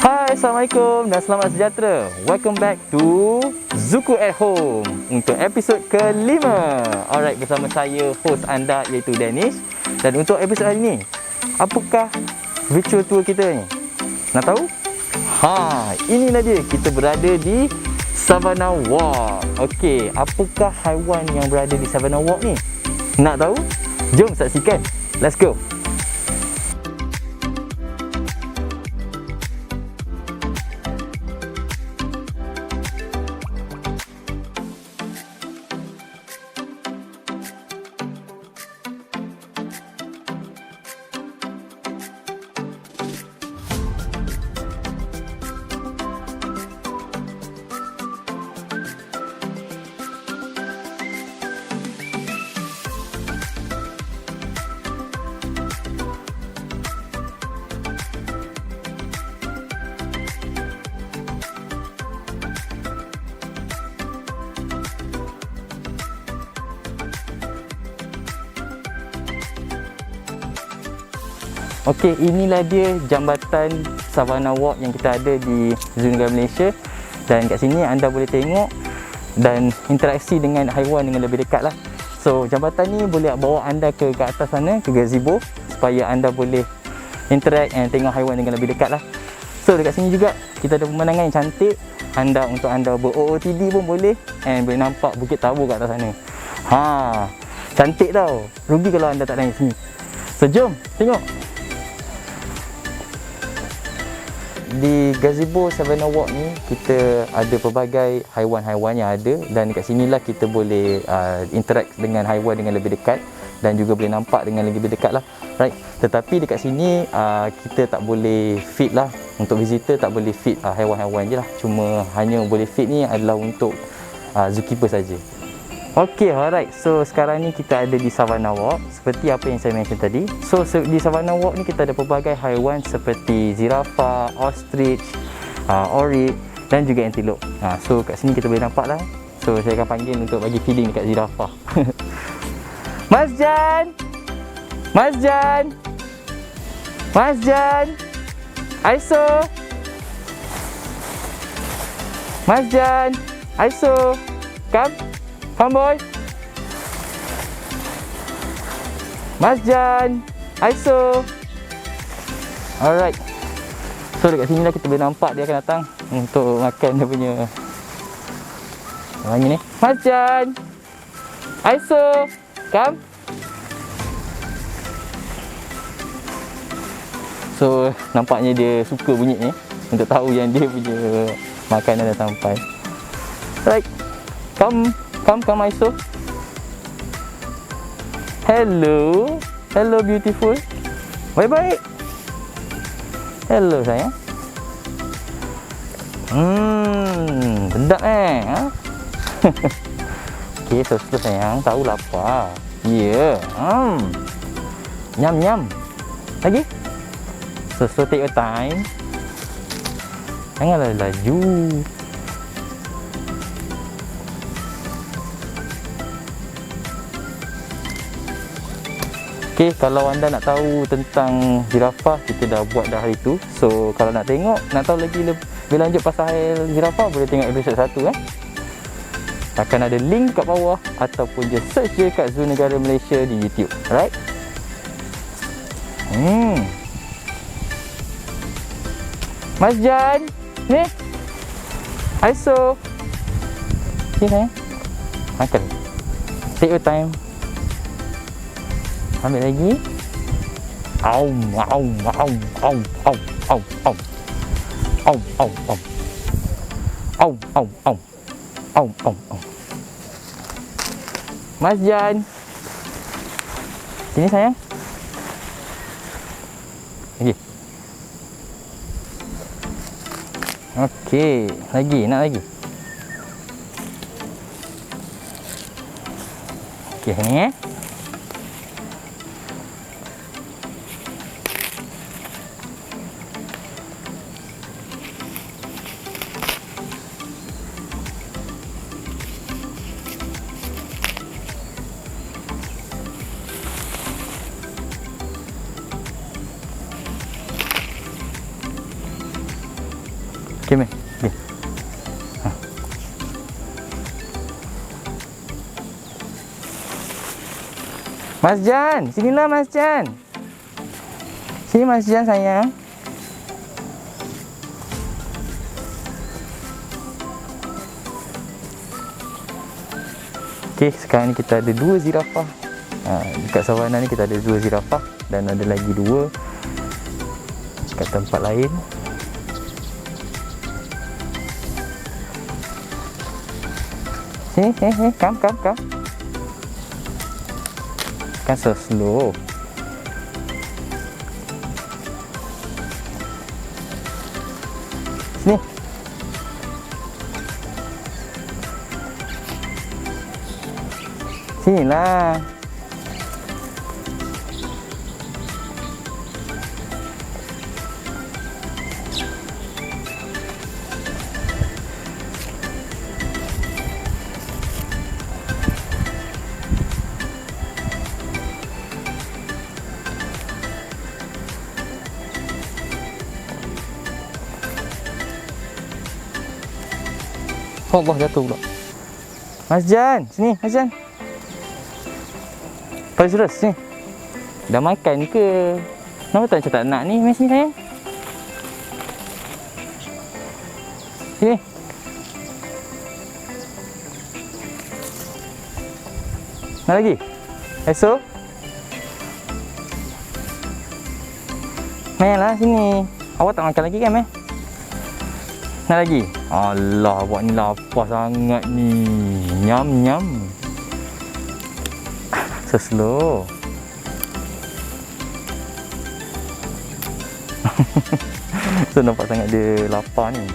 Hai, Assalamualaikum dan selamat sejahtera. Welcome back to Zuku at Home untuk episod ke-5. Alright, bersama saya, host anda iaitu Danish. Dan untuk episod hari ini, apakah virtual tour kita ni? Nak tahu? Inilah dia. Kita berada di Savannah Walk. Okey, apakah haiwan yang berada di Savannah Walk ni? Nak tahu? Jom saksikan. Let's go. Okey, inilah dia jambatan Savannah Walk yang kita ada di Zoo Negara Malaysia. Dan kat sini anda boleh tengok dan interaksi dengan haiwan dengan lebih dekat lah. So, jambatan ni boleh bawa anda ke atas sana, ke gazebo, supaya anda boleh interact dan tengok haiwan dengan lebih dekat lah. So, dekat sini juga kita ada pemandangan yang cantik. Untuk anda ber-OOTD pun boleh. And boleh nampak Bukit Tabur kat atas sana. Cantik tau. Rugi kalau anda tak naik sini. So, jom tengok. Di gazebo Savannah Walk ni kita ada pelbagai haiwan-haiwan yang ada, dan dekat sinilah kita boleh interact dengan haiwan dengan lebih dekat dan juga boleh nampak dengan lebih dekat lah, right? Tetapi dekat sini kita tak boleh feed lah. Untuk visitor tak boleh feed haiwan-haiwan je lah. Cuma hanya boleh feed ni adalah untuk zookeeper saja. Okey, alright. So sekarang ni kita ada di Savannah Walk seperti apa yang saya mention tadi. So di Savannah Walk ni kita ada pelbagai haiwan seperti zirafah, ostrich, oryx dan juga antelope. So kat sini kita boleh nampak lah. So saya akan panggil untuk bagi feeding dekat zirafah. Mas Jan! Mas Jan! Mas Jan! Aiso! Mas Jan! Aiso! Come boy. Mas Jan, Aiso. Alright. So dekat sini lah kita boleh nampak dia akan datang untuk makan dia punya ni. Mas Jan, Aiso, come. So nampaknya dia suka bunyi ni untuk tahu yang dia punya makanan dah sampai. Right. Come Aiso. Hello beautiful. Bye. Hello sayang. Sedap Okey, so sayang, tahu lapar. Ya. Nyam. Lagi. So take your time. Janganlah laju. Okey, kalau anda nak tahu tentang zirafah, kita dah buat dah hari tu. So, kalau nak tengok, nak tahu lagi lebih lanjut pasal zirafah, boleh tengok episod 1 Akan ada link kat bawah ataupun je search je kat Zoo Negara Malaysia di YouTube. Alright? Mas Jan, ni. Aiso. Sini sayang. Makan. Take your time. Ambil lagi. Au. Mas Jan. Sini sayang. Lagi. Okey, nak lagi. Okey, ni Okay, meh. Okay. Mas Jan, sinilah Mas Jan. Sini Mas Jan sayang. Okey, sekarang ni kita ada 2 zirafah. Dekat savana ni kita ada 2 zirafah dan ada lagi 2 kat tempat lain. Sini, come. Kan so slow. Sini. Sinilah. Allah, jatuh pula. Mas Jan, sini Mas Jan. Terus sini. Dah makan ke? Kenapa tak macam tak nak ni? Mas ni sayang. Sini. Nak lagi? Esok? Mainlah sini. Awak tak makan lagi kan, Meh? Nak lagi? Alah, awak ni lapar sangat ni. Nyam. So slow. So nampak sangat dia lapar ni.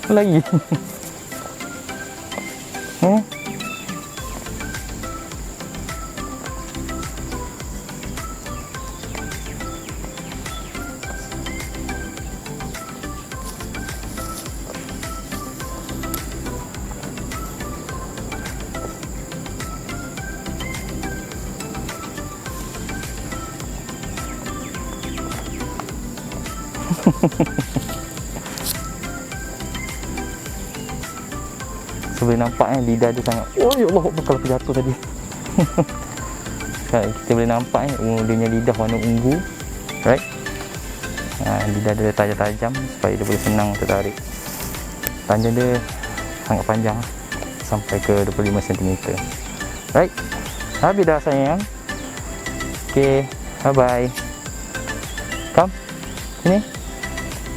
Apa lagi? So boleh nampak lidah dia sangat, oh ya Allah, bakal jatuh tadi. Kita boleh nampak dia punya lidah warna ungu, right? Lidah dia tajam-tajam supaya dia boleh senang tertarik. Panjang dia sangat panjang, sampai ke 25 cm. Right? Habis dah sayang. Okay, bye bye. Come, sini.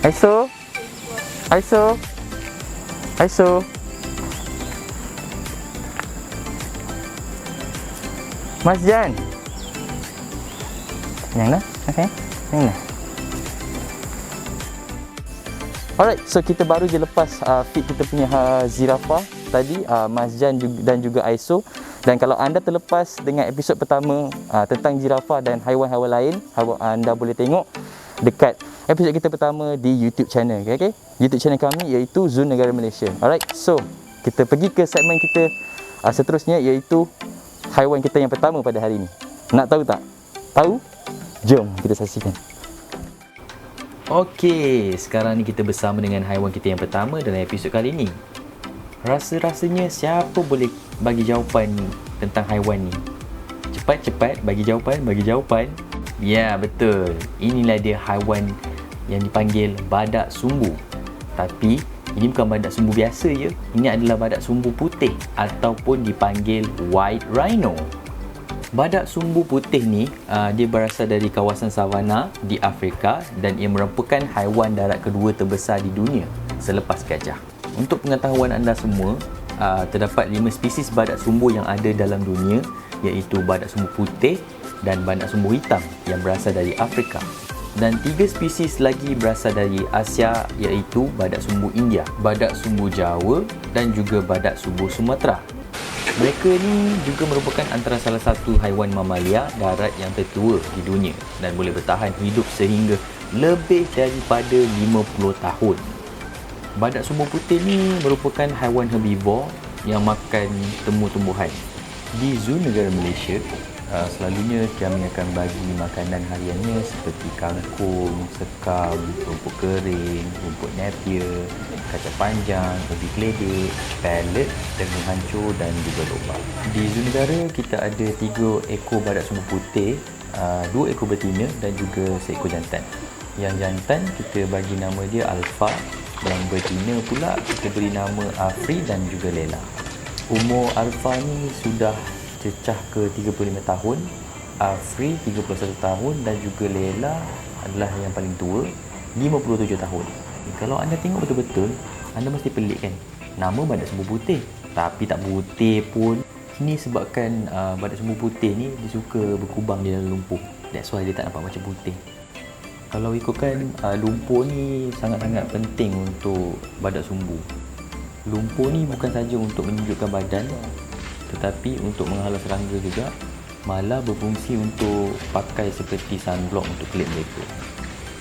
Aiso. Mas Jan. Yang dah, okay. Yang dah. Alright, so kita baru je lepas feed kita punya zirafah tadi, Mas Jan dan juga Aiso. Dan kalau anda terlepas dengan episod pertama tentang zirafah dan haiwan-haiwan lain, anda boleh tengok dekat episod kita pertama di YouTube channel, okay? YouTube channel kami iaitu Zoo Negara Malaysia. Alright, so kita pergi ke segmen kita seterusnya iaitu haiwan kita yang pertama pada hari ini. Nak tahu tak? Tahu? Jom kita saksikan. Okey, sekarang ni kita bersama dengan haiwan kita yang pertama dalam episod kali ini. Rasa-rasanya siapa boleh bagi jawapan tentang haiwan ni? Cepat bagi jawapan. Ya, betul. Inilah dia haiwan yang dipanggil badak sumbu. Tapi ini bukan badak sumbu biasa je. Ini adalah badak sumbu putih ataupun dipanggil white rhino. Badak sumbu putih ni dia berasal dari kawasan savana di Afrika dan ia merupakan haiwan darat kedua terbesar di dunia selepas gajah. Untuk pengetahuan anda semua, terdapat 5 spesies badak sumbu yang ada dalam dunia, iaitu badak sumbu putih dan badak sumbu hitam yang berasal dari Afrika. Dan 3 spesies lagi berasal dari Asia, iaitu badak sumbu India, badak sumbu Jawa dan juga badak sumbu Sumatera. Mereka ni juga merupakan antara salah satu haiwan mamalia darat yang tertua di dunia dan boleh bertahan hidup sehingga lebih daripada 50 tahun. Badak sumbu putih ni merupakan haiwan herbivore yang makan tumbuh-tumbuhan. Di zoo negara Malaysia, selalunya kami akan bagi makanan hariannya seperti kangkung, sekam, rumput kering, rumput napier, kacang panjang, ubi keledek, pellet, dengung hancur dan juga lobak. Di zoo negara kita ada 3 ekor badak sumbu putih, 2 ekor betina dan juga seekor jantan. Yang jantan kita bagi nama dia Alpha, yang betina pula kita beri nama Afri dan juga Lela. Umur Alpha ni sudah cecah ke 35 tahun, Afri 31 tahun dan juga Lela adalah yang paling tua, 57 tahun. Kalau anda tengok betul-betul, anda mesti pelik kan? Nama badak sumbu putih, tapi tak putih pun. Ini sebabkan badak sumbu putih ni dia suka berkubang di dalam lumpur. That's why dia tak nampak macam putih. Kalau ikutkan, lumpur ni sangat-sangat penting untuk badak sumbu. Lumpur ni bukan saja untuk menyejukkan badan, tetapi untuk menghalau serangga juga, malah berfungsi untuk pakai seperti sunblock untuk kulit mereka.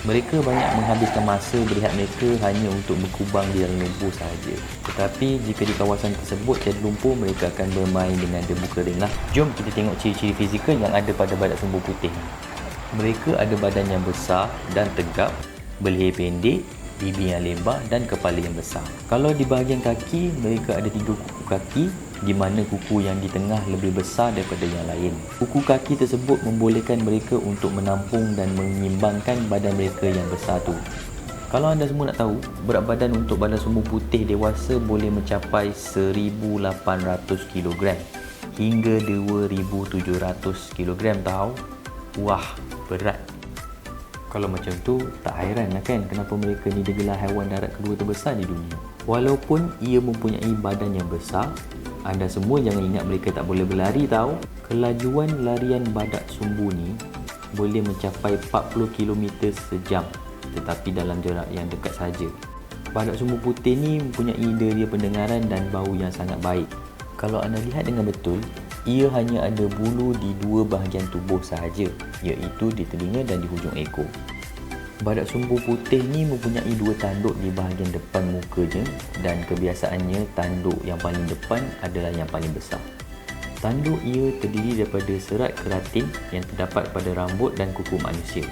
Mereka banyak menghabiskan masa berehat mereka hanya untuk berkubang di dalam lumpur sahaja. Tetapi jika di kawasan tersebut tiada lumpur, mereka akan bermain dengan debu kering lah. Jom kita tengok ciri-ciri fizikal yang ada pada badak sumbu putih. Mereka ada badan yang besar dan tegap, berleher pendek, bibir yang lebar dan kepala yang besar. Kalau di bahagian kaki, mereka ada 3 kuku kaki, di mana kuku yang di tengah lebih besar daripada yang lain. Kuku kaki tersebut membolehkan mereka untuk menampung dan menyimbangkan badan mereka yang besar tu. Kalau anda semua nak tahu, berat badan untuk badak sumbu putih dewasa boleh mencapai 1,800 kg hingga 2,700 kg tahu. Wah, berat. Kalau macam tu, tak hairan lah kan kenapa mereka ni digelar haiwan darat kedua terbesar di dunia. Walaupun ia mempunyai badan yang besar, anda semua jangan ingat mereka tak boleh berlari tahu. Kelajuan larian badak sumbu ni boleh mencapai 40 km sejam, tetapi dalam jarak yang dekat saja. Badak sumbu putih ni mempunyai indera pendengaran dan bau yang sangat baik. Kalau anda lihat dengan betul, ia hanya ada bulu di 2 bahagian tubuh sahaja, iaitu di telinga dan di hujung ekor. Badak sumbu putih ni mempunyai 2 tanduk di bahagian depan mukanya dan kebiasaannya tanduk yang paling depan adalah yang paling besar. Tanduk ia terdiri daripada serat keratin yang terdapat pada rambut dan kuku manusia.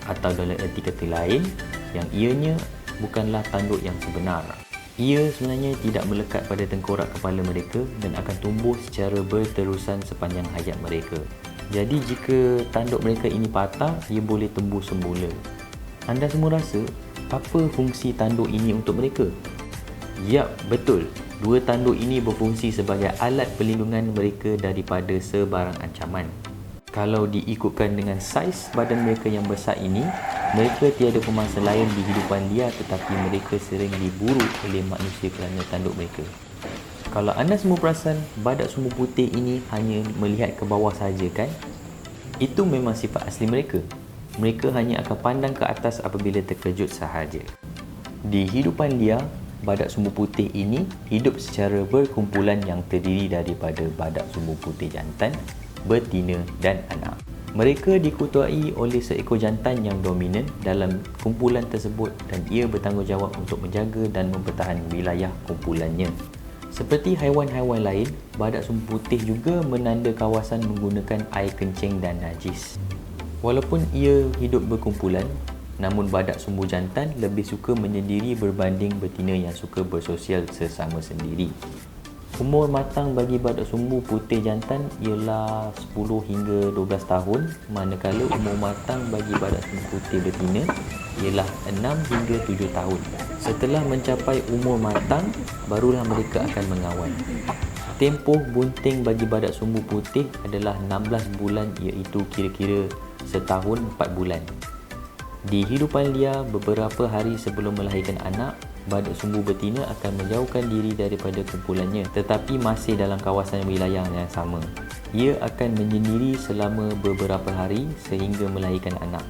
Atau dalam erti kata lain, yang ianya bukanlah tanduk yang sebenar. Ia sebenarnya tidak melekat pada tengkorak kepala mereka dan akan tumbuh secara berterusan sepanjang hayat mereka. Jadi jika tanduk mereka ini patah, ia boleh tumbuh semula. Anda semua rasa apa fungsi tanduk ini untuk mereka? Yap, betul. 2 tanduk ini berfungsi sebagai alat perlindungan mereka daripada sebarang ancaman. Kalau diikutkan dengan saiz badan mereka yang besar ini, mereka tiada pemangsa lain di hidupan liar, tetapi mereka sering diburu oleh manusia kerana tanduk mereka. Kalau anda semua perasan, badak sumbu putih ini hanya melihat ke bawah saja kan? Itu memang sifat asli mereka. Mereka hanya akan pandang ke atas apabila terkejut sahaja. Di hidupan liar, badak sumbu putih ini hidup secara berkumpulan yang terdiri daripada badak sumbu putih jantan, betina dan anak. Mereka dikutuai oleh seekor jantan yang dominan dalam kumpulan tersebut dan ia bertanggungjawab untuk menjaga dan mempertahankan wilayah kumpulannya. Seperti haiwan-haiwan lain, badak sumbu putih juga menanda kawasan menggunakan air kencing dan najis. Walaupun ia hidup berkumpulan, namun badak sumbu jantan lebih suka menyendiri berbanding betina yang suka bersosial sesama sendiri. Umur matang bagi badak sumbu putih jantan ialah 10 hingga 12 tahun, manakala umur matang bagi badak sumbu putih betina ialah 6 hingga 7 tahun. Setelah mencapai umur matang, barulah mereka akan mengawan. Tempoh bunting bagi badak sumbu putih adalah 16 bulan, iaitu kira-kira setahun 4 bulan. Di hidupan liar, beberapa hari sebelum melahirkan anak, badak sumbu betina akan menjauhkan diri daripada kumpulannya, tetapi masih dalam kawasan wilayah yang sama. Ia akan menyendiri selama beberapa hari sehingga melahirkan anak.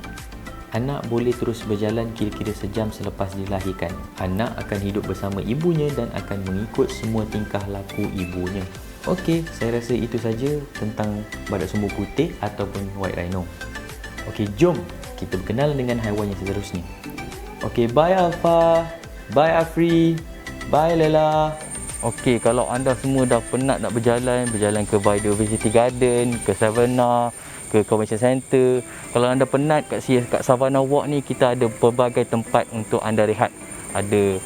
Anak boleh terus berjalan kira-kira sejam selepas dilahirkan. Anak akan hidup bersama ibunya dan akan mengikut semua tingkah laku ibunya. Okey, saya rasa itu saja tentang badak sumbu putih ataupun white rhino. Okey, jom kita berkenalan dengan haiwan yang seterusnya. Okey, bye Alfa, bye Afri, bye Lela. Okey, kalau anda semua dah penat nak berjalan ke Biodiversity Garden, ke Savannah, ke Convention Center. Kalau anda penat kat Savannah Walk ni, kita ada pelbagai tempat untuk anda rehat. Ada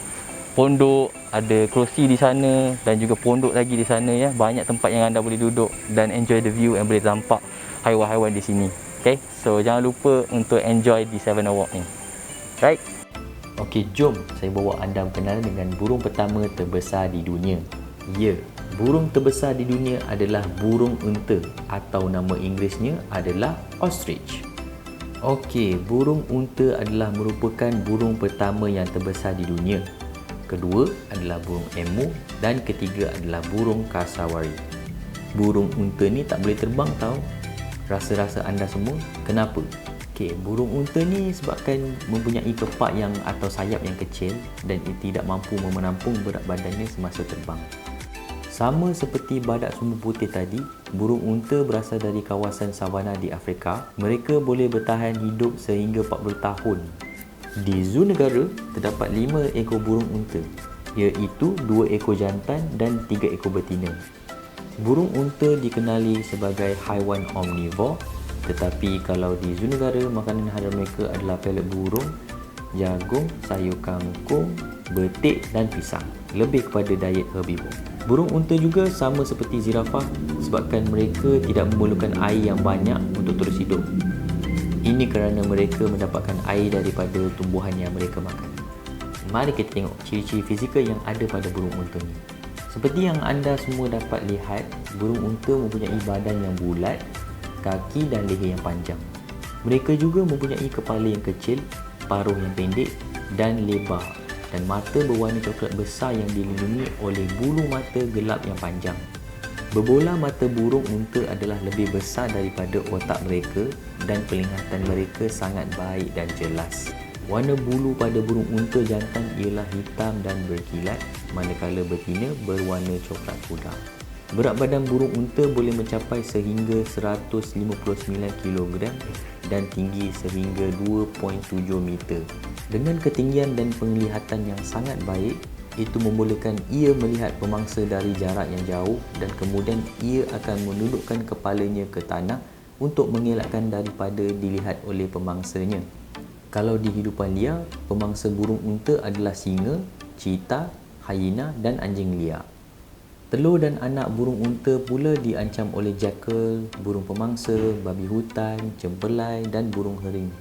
pondok, ada kerusi di sana dan juga pondok lagi di sana ya. Banyak tempat yang anda boleh duduk dan enjoy the view and boleh nampak haiwan-haiwan di sini. Okay, so jangan lupa untuk enjoy di Savannah Walk ni. Right? Okey, jom saya bawa anda berkenalan dengan burung pertama terbesar di dunia. Ya, burung terbesar di dunia adalah burung unta atau nama Inggerisnya adalah ostrich. Okey, burung unta adalah merupakan burung pertama yang terbesar di dunia. Kedua adalah burung emu dan ketiga adalah burung kasawari. Burung unta ni tak boleh terbang tau. Rasa-rasa anda semua, kenapa? Okey, burung unta ni sebabkan mempunyai kepak atau sayap yang kecil dan ia tidak mampu menampung berat badannya semasa terbang. Sama seperti badak sumbu putih tadi, burung unta berasal dari kawasan savana di Afrika. Mereka boleh bertahan hidup sehingga 40 tahun. Di zoo negara, terdapat 5 ekor burung unta, iaitu 2 ekor jantan dan 3 ekor betina. Burung unta dikenali sebagai haiwan omnivore. Tetapi kalau di zoo negara, makanan harian mereka adalah pelet burung, jagung, sayur kangkung, betik dan pisang. Lebih kepada diet herbivore. Burung unta juga sama seperti zirafah sebabkan mereka tidak memerlukan air yang banyak untuk terus hidup. Ini kerana mereka mendapatkan air daripada tumbuhan yang mereka makan. Mari kita tengok ciri-ciri fizikal yang ada pada burung unta ni. Seperti yang anda semua dapat lihat, burung unta mempunyai badan yang bulat, kaki dan leher yang panjang. Mereka juga mempunyai kepala yang kecil, paruh yang pendek dan lebar dan mata berwarna coklat besar yang dilindungi oleh bulu mata gelap yang panjang. Berbola mata burung unta adalah lebih besar daripada otak mereka dan penglihatan mereka sangat baik dan jelas. Warna bulu pada burung unta jantan ialah hitam dan berkilat, manakala betina berwarna coklat pudar. Berat badan burung unta boleh mencapai sehingga 159 kg dan tinggi sehingga 2.7 meter. Dengan ketinggian dan penglihatan yang sangat baik, itu membolehkan ia melihat pemangsa dari jarak yang jauh dan kemudian ia akan menundukkan kepalanya ke tanah untuk mengelakkan daripada dilihat oleh pemangsanya. Kalau di hidupan liar, pemangsa burung unta adalah singa, cheetah, hyena dan anjing liar. Telur dan anak burung unta pula diancam oleh jackal, burung pemangsa, babi hutan, cempelang dan burung hering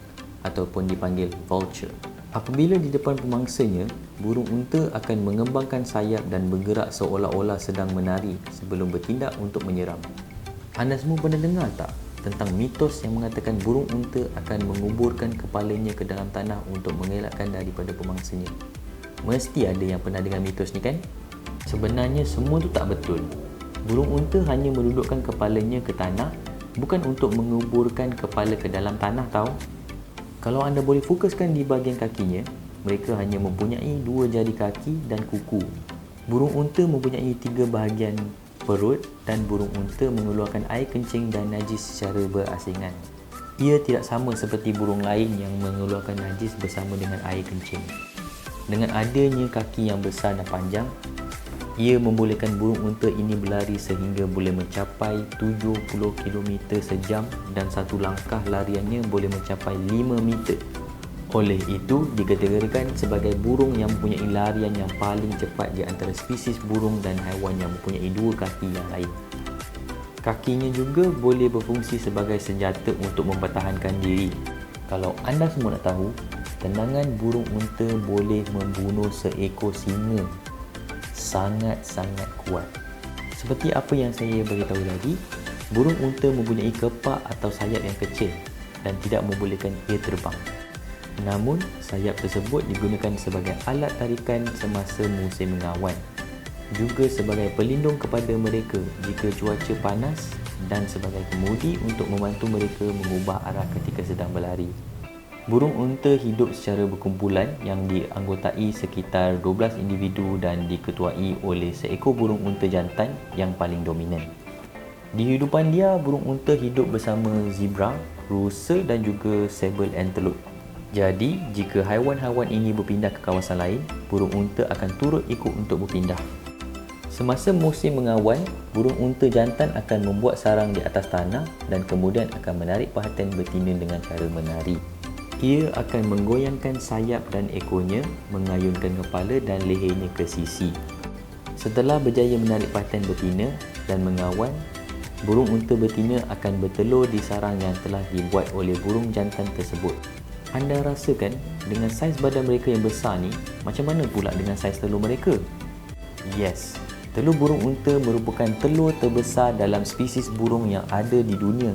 ataupun dipanggil vulture. Apabila di depan pemangsanya, burung unta akan mengembangkan sayap dan bergerak seolah-olah sedang menari sebelum bertindak untuk menyerang. Anda semua pernah dengar tak tentang mitos yang mengatakan burung unta akan menguburkan kepalanya ke dalam tanah untuk mengelakkan daripada pemangsanya? Mesti ada yang pernah dengar mitos ni kan? Sebenarnya semua tu tak betul. Burung unta hanya menundukkan kepalanya ke tanah bukan untuk menguburkan kepala ke dalam tanah tau. Kalau anda boleh fokuskan di bahagian kakinya, mereka hanya mempunyai 2 jari kaki dan kuku. Burung unta mempunyai 3 bahagian perut dan burung unta mengeluarkan air kencing dan najis secara berasingan. Ia tidak sama seperti burung lain yang mengeluarkan najis bersama dengan air kencing. Dengan adanya kaki yang besar dan panjang, ia membolehkan burung unta ini berlari sehingga boleh mencapai 70 km sejam dan satu langkah lariannya boleh mencapai 5 meter. Oleh itu, dikategorikan sebagai burung yang mempunyai larian yang paling cepat di antara spesies burung dan haiwan yang mempunyai 2 kaki yang lain. Kakinya juga boleh berfungsi sebagai senjata untuk mempertahankan diri. Kalau anda semua nak tahu, tendangan burung unta boleh membunuh seekor singa. Sangat-sangat kuat. Seperti apa yang saya beritahu tadi, burung unta mempunyai kepak atau sayap yang kecil dan tidak membolehkan ia terbang. Namun, sayap tersebut digunakan sebagai alat tarikan semasa musim mengawan, juga sebagai pelindung kepada mereka jika cuaca panas dan sebagai kemudi untuk membantu mereka mengubah arah ketika sedang berlari. Burung unta hidup secara berkumpulan yang dianggotai sekitar 12 individu dan diketuai oleh seekor burung unta jantan yang paling dominan. Di hidupan dia, burung unta hidup bersama zebra, rusa dan juga sable antelope. Jadi, jika haiwan-haiwan ini berpindah ke kawasan lain, burung unta akan turut ikut untuk berpindah. Semasa musim mengawan, burung unta jantan akan membuat sarang di atas tanah dan kemudian akan menarik perhatian betina dengan cara menari. Ia akan menggoyangkan sayap dan ekornya, mengayunkan kepala dan lehernya ke sisi. Setelah berjaya menarik perhatian betina dan mengawan, burung unta betina akan bertelur di sarang yang telah dibuat oleh burung jantan tersebut. Anda rasakan dengan saiz badan mereka yang besar ni, macam mana pula dengan saiz telur mereka? Yes, telur burung unta merupakan telur terbesar dalam spesies burung yang ada di dunia.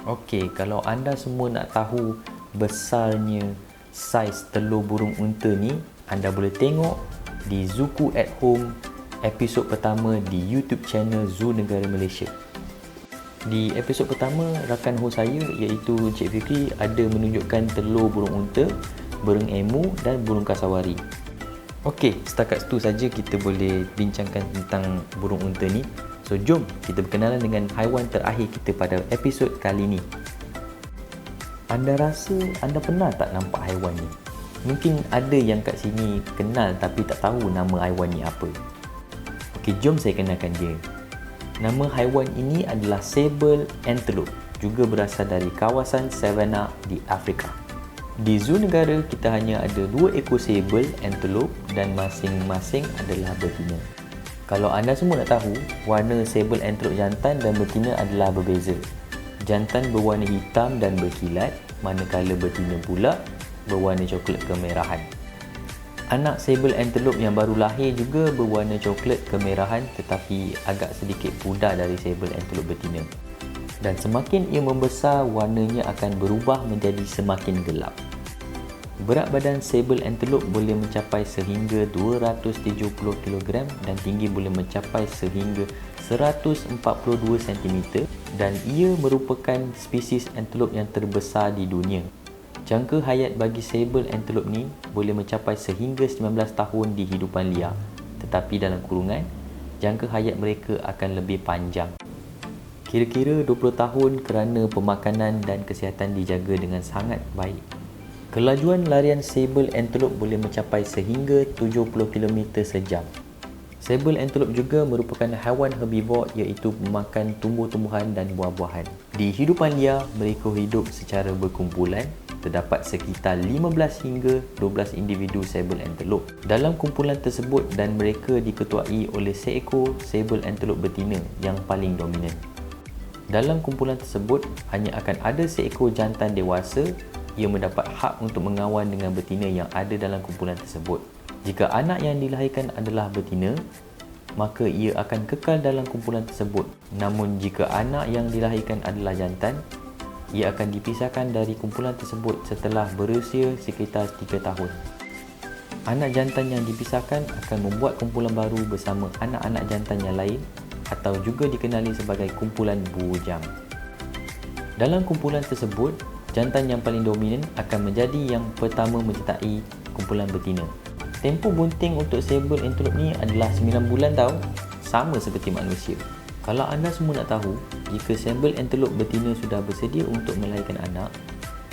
Okey, kalau anda semua nak tahu besarnya saiz telur burung unta ni, anda boleh tengok di Zooku at Home episod pertama di YouTube channel Zoo Negara Malaysia. Di episod pertama, rakan host saya iaitu Encik Fikri ada menunjukkan telur burung unta, burung emu dan burung kasawari. Okey, setakat itu saja kita boleh bincangkan tentang burung unta ni. So jom kita berkenalan dengan haiwan terakhir kita pada episod kali ni. Anda rasa anda pernah tak nampak haiwan ni? Mungkin ada yang kat sini kenal tapi tak tahu nama haiwan ni apa. Okey, jom saya kenalkan dia. Nama haiwan ini adalah sable antelope, juga berasal dari kawasan savanna di Afrika. Di zoo negara, kita hanya ada 2 ekor sable antelope dan masing-masing adalah betina. Kalau anda semua nak tahu, warna sable antelope jantan dan betina adalah berbeza. Jantan berwarna hitam dan berkilat, manakala betina pula berwarna coklat kemerahan. Anak sable antelope yang baru lahir juga berwarna coklat kemerahan tetapi agak sedikit pudar dari sable antelope betina. Dan semakin ia membesar, warnanya akan berubah menjadi semakin gelap. Berat badan sable antelope boleh mencapai sehingga 270 kg dan tinggi boleh mencapai sehingga 142 cm dan ia merupakan spesies antelope yang terbesar di dunia. Jangka hayat bagi sable antelope ni boleh mencapai sehingga 19 tahun di hidupan liar, tetapi dalam kurungan, jangka hayat mereka akan lebih panjang. Kira-kira 20 tahun kerana pemakanan dan kesihatan dijaga dengan sangat baik. Kelajuan larian sable antelope boleh mencapai sehingga 70 km sejam. Sable antelope juga merupakan haiwan herbivore iaitu memakan tumbuh-tumbuhan dan buah-buahan. Di hidupan liar, mereka hidup secara berkumpulan. Terdapat sekitar 15 hingga 12 individu sable antelope dalam kumpulan tersebut dan mereka diketuai oleh seekor sable antelope betina yang paling dominan. Dalam kumpulan tersebut, hanya akan ada seekor jantan dewasa. Ia mendapat hak untuk mengawan dengan betina yang ada dalam kumpulan tersebut. Jika anak yang dilahirkan adalah betina, maka ia akan kekal dalam kumpulan tersebut. Namun jika anak yang dilahirkan adalah jantan, ia akan dipisahkan dari kumpulan tersebut setelah berusia sekitar 3 tahun. Anak jantan yang dipisahkan akan membuat kumpulan baru bersama anak-anak jantan yang lain atau juga dikenali sebagai kumpulan bujang. Dalam kumpulan tersebut, jantan yang paling dominan akan menjadi yang pertama menyertai kumpulan betina. Tempoh bunting untuk sable antelope ni adalah 9 bulan tau, sama seperti manusia. Kalau anda semua nak tahu, jika sable antelope betina sudah bersedia untuk melahirkan anak,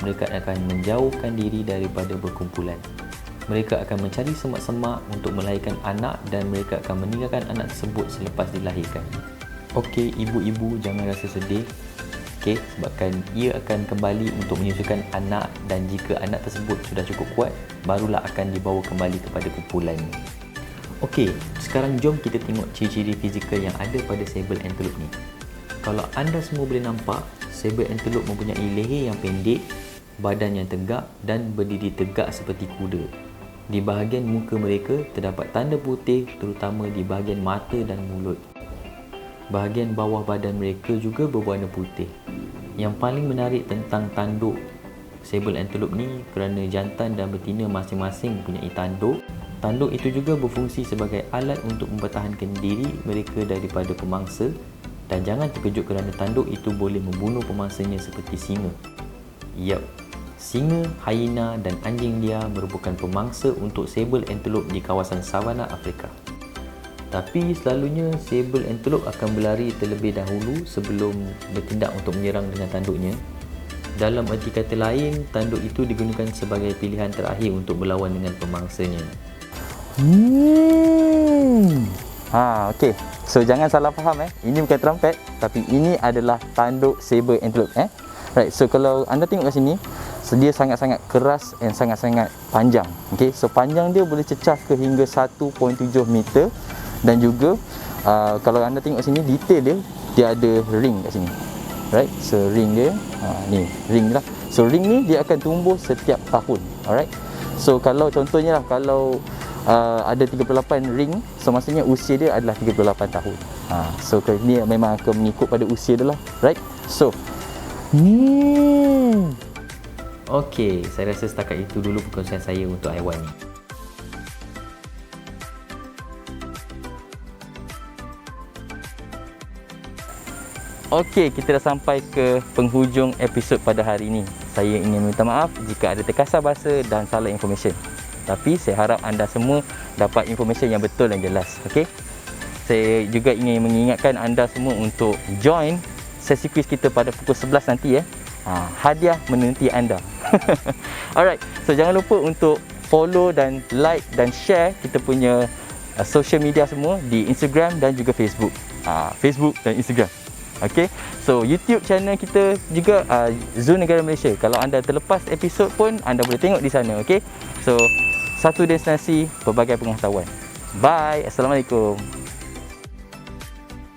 mereka akan menjauhkan diri daripada berkumpulan. Mereka akan mencari semak-semak untuk melahirkan anak dan mereka akan meninggalkan anak tersebut selepas dilahirkan. Okey, ibu-ibu jangan rasa sedih. Okey, sebabkan ia akan kembali untuk menyusukan anak dan jika anak tersebut sudah cukup kuat, barulah akan dibawa kembali kepada kumpulan. Okey, sekarang jom kita tengok ciri-ciri fizikal yang ada pada sable antelope ni. Kalau anda semua boleh nampak, sable antelope mempunyai leher yang pendek, badan yang tegak dan berdiri tegak seperti kuda. Di bahagian muka mereka terdapat tanda putih terutama di bahagian mata dan mulut. Bahagian bawah badan mereka juga berwarna putih. Yang paling menarik tentang tanduk sable antelope ni kerana jantan dan betina masing-masing mempunyai tanduk. Tanduk itu juga berfungsi sebagai alat untuk mempertahankan diri mereka daripada pemangsa dan jangan terkejut kerana tanduk itu boleh membunuh pemangsanya seperti singa. Yap, Singa, hyena dan anjing liar merupakan pemangsa untuk sable antelope di kawasan savanna Afrika. Tapi selalunya sable antelope akan berlari terlebih dahulu sebelum bertindak untuk menyerang dengan tanduknya. Dalam erti kata lain, tanduk itu digunakan sebagai pilihan terakhir untuk berlawan dengan pemangsanya. Okey. So jangan salah faham Ini bukan trumpet, tapi ini adalah tanduk saber antelope Right. So kalau anda tengok kat sini, dia sangat-sangat keras dan sangat-sangat panjang. Okey. So panjang dia boleh cecah ke hingga 1.7 meter dan juga kalau anda tengok sini detail dia ada ring kat sini. Right. So ring dia ni ring lah. So ring ni dia akan tumbuh setiap tahun. Alright. So kalau contohnya lah, kalau ada 38 ring, so maksudnya usia dia adalah 38 tahun. So ni memang akan mengikut pada usia dia lah. Right. So Okey, saya rasa setakat itu dulu perkongsian saya untuk haiwan ni. Okey, kita dah sampai ke penghujung episod pada hari ini. Saya ingin minta maaf jika ada terkasar bahasa dan salah information. Tapi saya harap anda semua dapat information yang betul dan jelas. Okey. Saya juga ingin mengingatkan anda semua untuk join sesi kuis kita pada pukul 11 nanti hadiah menanti anda. Alright. So jangan lupa untuk follow dan like dan share kita punya social media semua di Instagram dan juga Facebook. Facebook dan Instagram. Okay, so YouTube channel kita juga Zoo Negara Malaysia. Kalau anda terlepas episod pun anda boleh tengok di sana. Okay, so satu destinasi, pelbagai pengetahuan. Bye, Assalamualaikum.